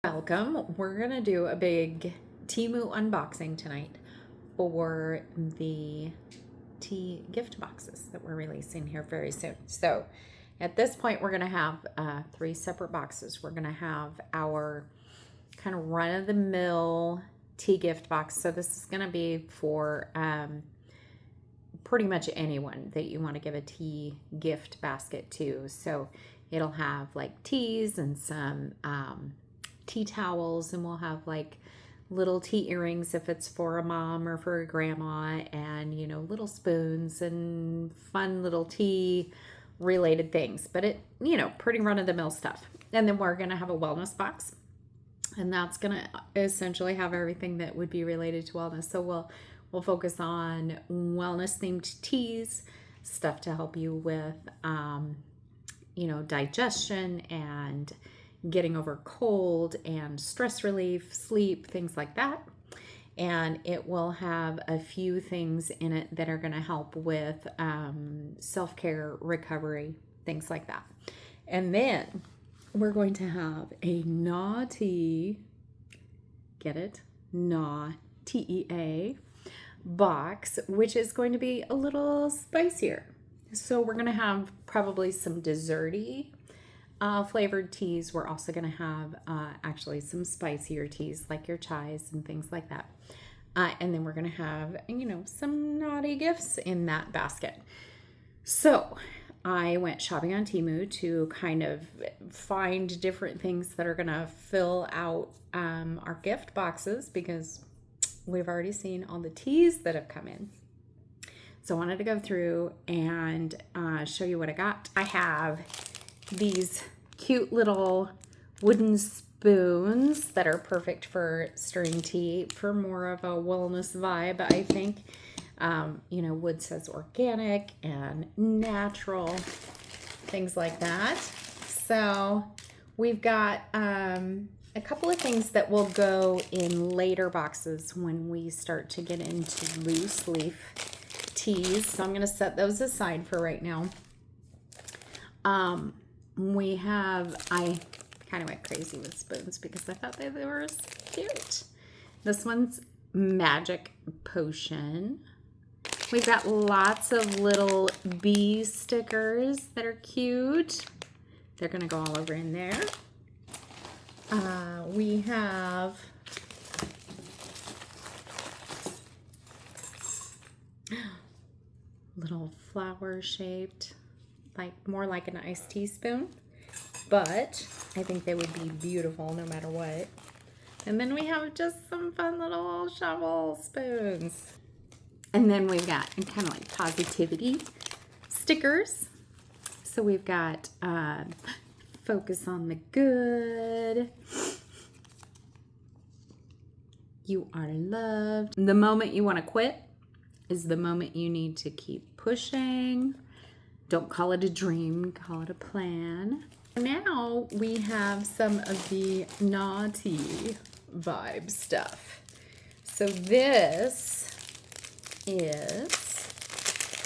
Welcome. We're going to do a big Temu unboxing tonight for the tea gift boxes that we're releasing here very soon. So at this point, we're going to have 3 separate boxes. We're going to have our kind of run-of-the-mill tea gift box. So this is going to be for pretty much anyone that you want to give a tea gift basket to. So it'll have like teas and some tea towels, and we'll have like little tea earrings if it's for a mom or for a grandma, and little spoons and fun little tea related things, but pretty run-of-the-mill stuff. And then we're gonna have a wellness box, and that's gonna essentially have everything that would be related to wellness. So we'll focus on wellness themed teas, stuff to help you with digestion and getting over cold and stress relief, sleep, things like that. And it will have a few things in it that are going to help with self-care, recovery, things like that. And then we're going to have a Naugh-tea, get it? Naugh, T-E-A, box, which is going to be a little spicier. So we're going to have probably some desserty flavored teas. We're also going to have actually some spicier teas like your chais and things like that. And then we're going to have, some naughty gifts in that basket. So I went shopping on Temu to kind of find different things that are going to fill out our gift boxes, because we've already seen all the teas that have come in. So I wanted to go through and show you what I got. I have these cute little wooden spoons that are perfect for stirring tea for more of a wellness vibe, I think. Wood says organic and natural, things like that. So we've got a couple of things that will go in later boxes when we start to get into loose leaf teas. So I'm going to set those aside for right now. I kind of went crazy with spoons because I thought they were cute. This one's Magic Potion. We've got lots of little bee stickers that are cute. They're going to go all over in there. We have little flower shaped, more like an iced tea spoon, but I think they would be beautiful no matter what. And then we have just some fun little shovel spoons. And then we've got kind of like positivity stickers. So we've got focus on the good. You are loved. The moment you want to quit is the moment you need to keep pushing. Don't call it a dream, call it a plan. Now we have some of the Naugh-tea vibe stuff. So this is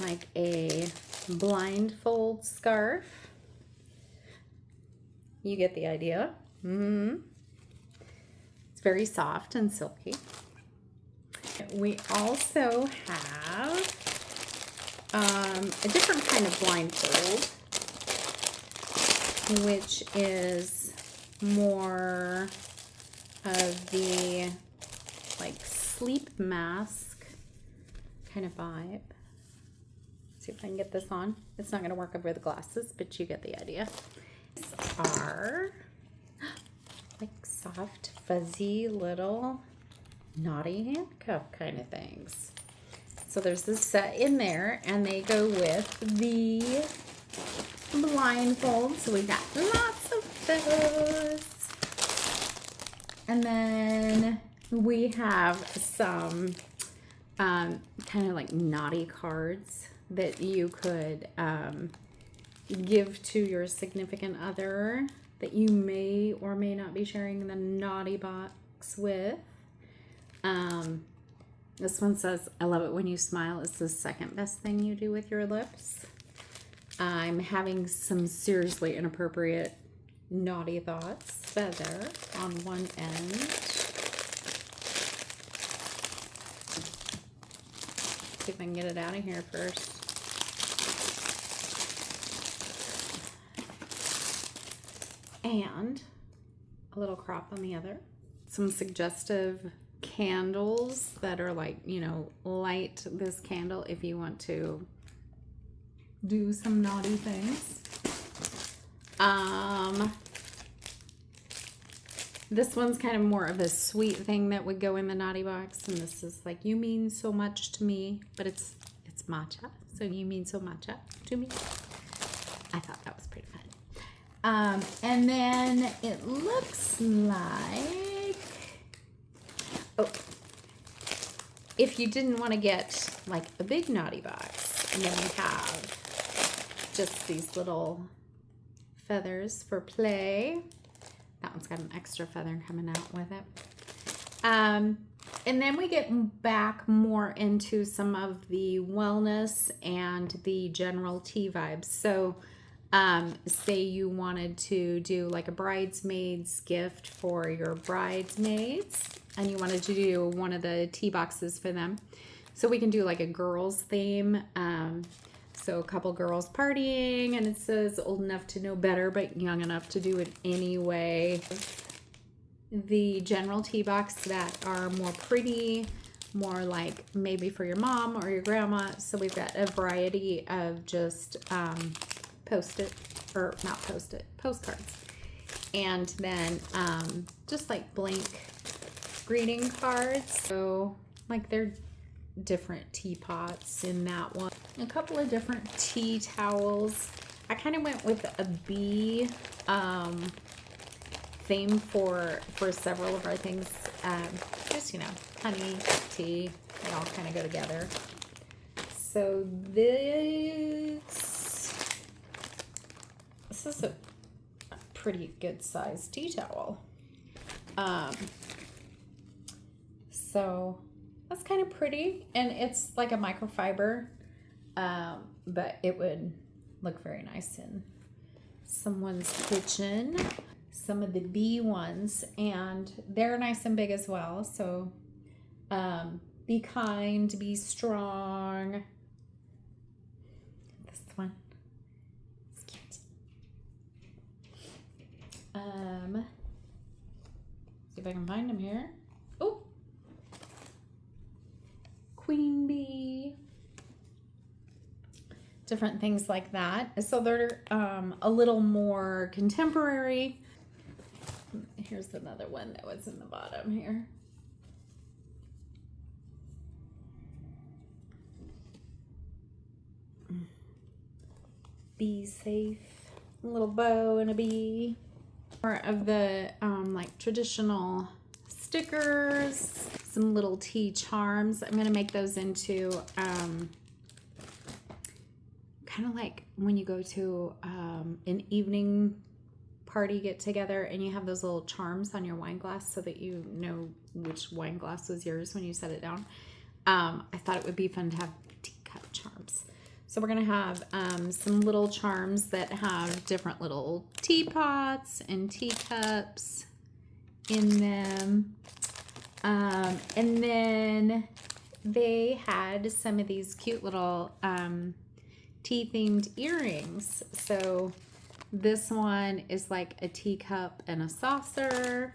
like a blindfold scarf. You get the idea. It's very soft and silky. We also have a different kind of blindfold, which is more of the like sleep mask kind of vibe. Let's see if I can get this on. It's not going to work over the glasses, but you get the idea. These are like soft, fuzzy little naughty handcuff kind of things. So there's this set in there, and they go with the blindfold. So we got lots of those. And then we have some kind of like naughty cards that you could give to your significant other that you may or may not be sharing the naughty box with. This one says, I love it when you smile. It's the second best thing you do with your lips. I'm having some seriously inappropriate Naughty Thoughts feather on one end. See if I can get it out of here first. And a little crop on the other. Some suggestive candles that are like, you know, light this candle if you want to do some naughty things. This one's kind of more of a sweet thing that would go in the naughty box, and this is like, you mean so much to me, but it's matcha, so you mean so much to me. I thought that was pretty fun. And then it looks like, oh, if you didn't want to get like a big naughty box, and then we have just these little feathers for play. That one's got an extra feather coming out with it. And then we get back more into some of the wellness and the general tea vibes. So say you wanted to do like a bridesmaid's gift for your bridesmaids, and you wanted to do one of the tea boxes for them. So we can do like a girls theme. So a couple girls partying, and it says old enough to know better, but young enough to do it anyway. The general tea box that are more pretty, more like maybe for your mom or your grandma. So we've got a variety of just postcards. And then just like blank greeting cards. So like they're different teapots in that one. A couple of different tea towels. I kind of went with a bee theme for several of our things. Just, you know, honey, tea, they all kind of go together. So this is a pretty good sized tea towel. So that's kind of pretty, and it's like a microfiber, but it would look very nice in someone's kitchen. Some of the bee ones, and they're nice and big as well. So be kind, be strong. This one is cute. See if I can find them here. Oh, queen bee. Different things like that. So they're a little more contemporary. Here's another one that was in the bottom here. Be safe. A little bow and a bee. More of the like traditional stickers. Some little tea charms. I'm gonna make those into kind of like when you go to an evening party get together and you have those little charms on your wine glass so that you know which wine glass was yours when you set it down. I thought it would be fun to have teacup charms. So we're gonna have some little charms that have different little teapots and teacups in them. And then they had some of these cute little tea themed earrings. So this one is like a teacup and a saucer.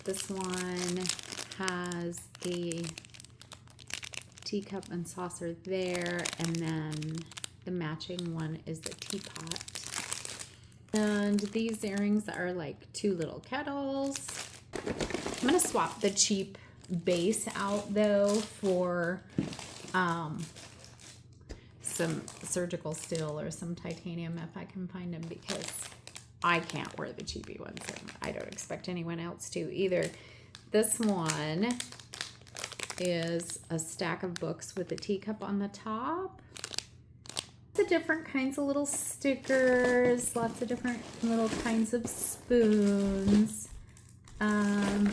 This one has a teacup and saucer there, and then the matching one is the teapot. And these earrings are like two little kettles. I'm gonna swap the cheap base out though for some surgical steel or some titanium if I can find them, because I can't wear the cheapy ones, and I don't expect anyone else to either. This one is a stack of books with a teacup on the top. Lots of different kinds of little stickers, lots of different little kinds of spoons, and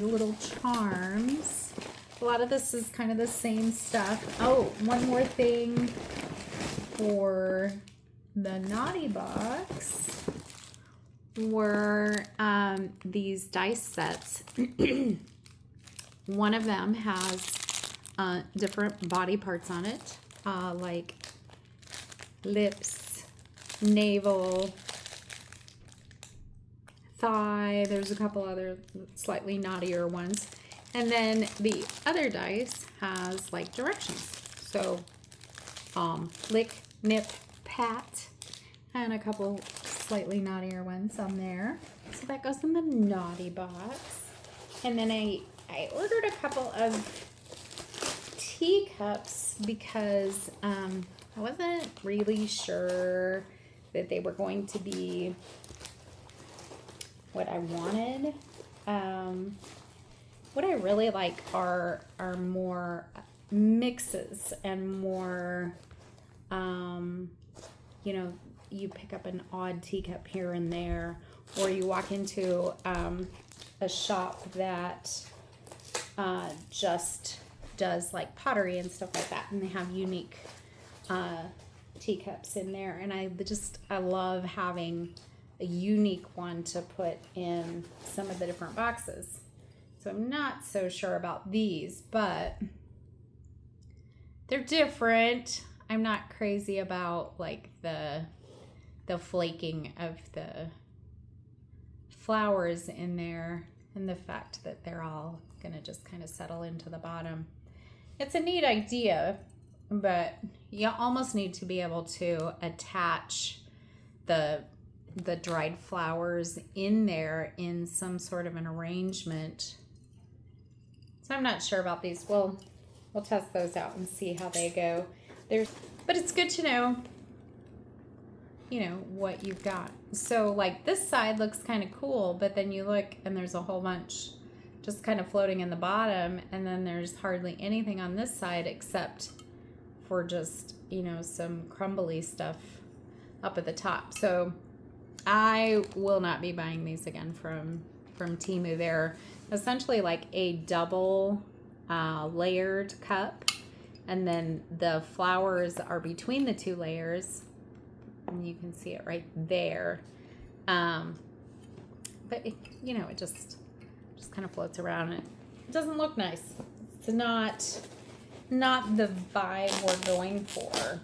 little charms. A lot of this is kind of the same stuff. Oh, one more thing for the naughty box. were these dice sets. One of them has different body parts on it, like lips, navel, thigh. There's a couple other slightly naughtier ones. And then the other dice has like directions. So lick, nip, pat, and a couple slightly naughtier ones on there. So that goes in the naughty box. And then I ordered a couple of teacups because I wasn't really sure that they were going to be what I wanted. What I really like are more mixes and more, you know, you pick up an odd teacup here and there, or you walk into a shop that just does like pottery and stuff like that, and they have unique teacups in there, and I love having a unique one to put in some of the different boxes. So I'm not so sure about these, but they're different. I'm not crazy about like the flaking of the flowers in there and the fact that they're all gonna just kind of settle into the bottom. It's a neat idea, but you almost need to be able to attach the dried flowers in there in some sort of an arrangement. So I'm not sure about these. We'll test those out and see how they go. But it's good to know, you know, what you've got. So like this side looks kind of cool, but then you look and there's a whole bunch just kind of floating in the bottom, and then there's hardly anything on this side except for just, you know, some crumbly stuff up at the top. So I will not be buying these again from Temu. They're essentially like a double layered cup, and then the flowers are between the two layers, and you can see it right there. But it, you know, it just kind of floats around. It doesn't look nice. It's not the vibe we're going for.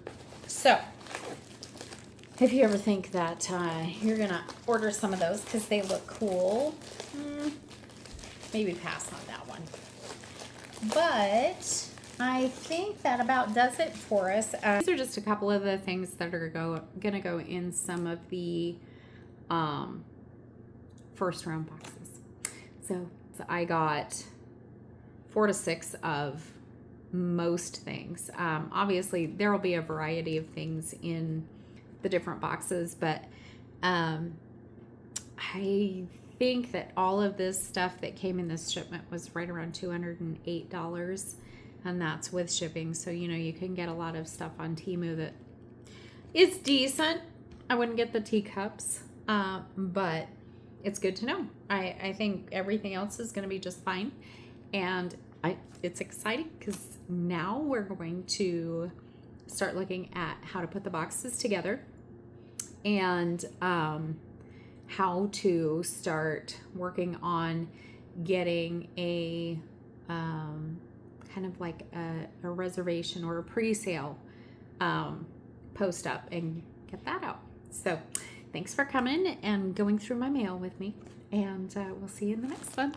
So if you ever think that you're gonna order some of those because they look cool, maybe pass on that one. But I think that about does it for us. These are just a couple of the things that are gonna go in some of the first round boxes. So I got 4 to 6 of most things. Obviously, there will be a variety of things in the different boxes, but I think that all of this stuff that came in this shipment was right around $208, and that's with shipping. So, you know, you can get a lot of stuff on Temu that is decent. I wouldn't get the teacups, but it's good to know. I think everything else is going to be just fine, and it's exciting because now we're going to start looking at how to put the boxes together and how to start working on getting a kind of like a reservation or a pre-sale post up and get that out. So thanks for coming and going through my mail with me, and we'll see you in the next one.